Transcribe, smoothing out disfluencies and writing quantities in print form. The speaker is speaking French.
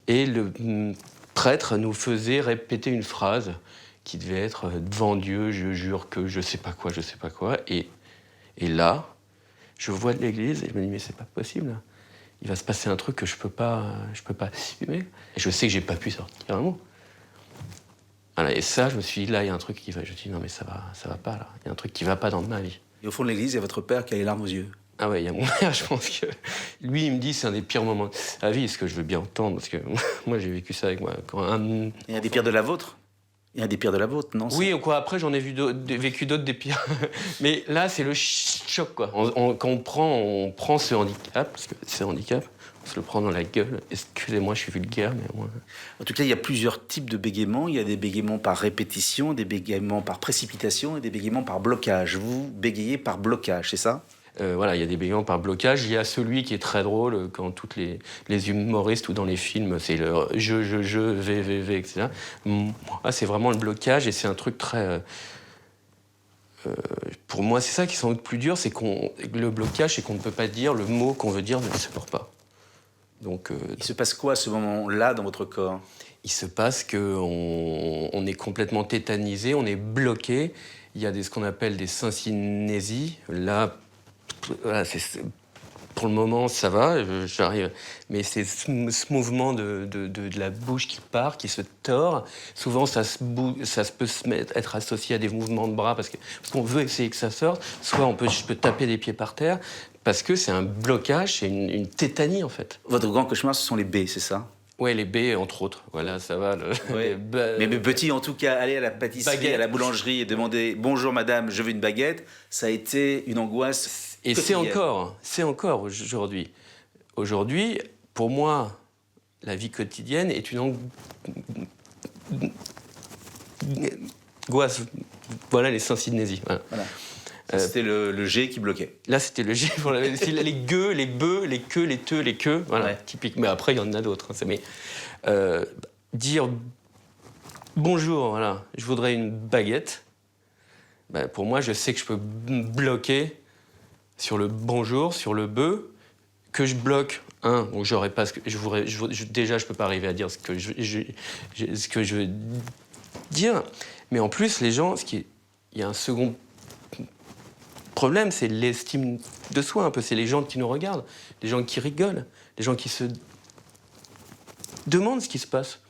Et le prêtre nous faisait répéter une phrase qui devait être « devant Dieu, je jure que je sais pas quoi, je sais pas quoi ». Et là, je vois de l'église et je me dis « mais c'est pas possible, il va se passer un truc que je peux pas assumer ». Et je sais que j'ai pas pu sortir un mot. Voilà, et ça, je me suis dit, là, il y a un truc qui va. Je me suis dit, non, mais ça va pas, là. Il y a un truc qui va pas dans ma vie. Et au fond de l'église, il y a votre père qui a les larmes aux yeux. Ah ouais, il y a mon père, je pense que... Lui, il me dit, c'est un des pires moments de la vie, ce que je veux bien entendre, parce que moi, j'ai vécu ça avec moi. Il y a des pires de la vôtre. Il y a des pires de la vôtre, non? Oui, quoi, après, j'en ai vécu d'autres des pires. Mais là, c'est le choc, quoi. Quand on prend ce handicap, parce que c'est un handicap, on se le prend dans la gueule. Excusez-moi, je suis vulgaire, mais moi... En tout cas, il y a plusieurs types de bégaiements. Il y a des bégaiements par répétition, des bégaiements par précipitation et des bégaiements par blocage. Vous bégayez par blocage, c'est ça? Voilà, il y a des bégaiements par blocage. Il y a celui qui est très drôle quand tous les humoristes ou dans les films, c'est le je, v, etc. Moi, c'est vraiment le blocage et c'est un truc très... pour moi, c'est ça qui est sans doute plus dur, c'est le blocage, c'est qu'on ne peut pas dire le mot qu'on veut dire ne se porte pas. Donc, il se passe quoi à ce moment-là dans votre corps? Il se passe qu'on est complètement tétanisé, on est bloqué. Il y a ce qu'on appelle des syncinésies. Là, voilà, pour le moment, ça va, j'arrive. Mais c'est ce mouvement de la bouche qui part, qui se tord. Souvent, ça peut être associé à des mouvements de bras parce qu'on veut essayer que ça sorte. Soit je peux taper des pieds par terre parce que c'est un blocage, c'est une tétanie, en fait. Votre grand cauchemar, ce sont les baies, c'est ça? Ouais, les baies, entre autres. Voilà, ça va. Ouais. Mais petit, en tout cas, aller à la pâtisserie, baguette. À la boulangerie et demander « Bonjour madame, je veux une baguette », ça a été une angoisse et quotidienne. C'est encore aujourd'hui. Aujourd'hui, pour moi, la vie quotidienne est une angoisse. Voilà les syncinésies. Voilà. C'était le G qui bloquait. Là, c'était le G pour les gueux, les bœufs, les queues, les teux, les queues. Voilà, ouais. Typique. Mais après, il y en a d'autres. Mais dire bonjour, voilà, je voudrais une baguette. Ben, pour moi, je sais que je peux bloquer sur le bonjour, sur le bœuf, que je bloque donc j'aurais pas ce que déjà, je peux pas arriver à dire ce que je veux dire. Mais en plus, les gens, il y a un second problème, c'est l'estime de soi un peu. C'est les gens qui nous regardent, les gens qui rigolent, les gens qui se demandent ce qui se passe.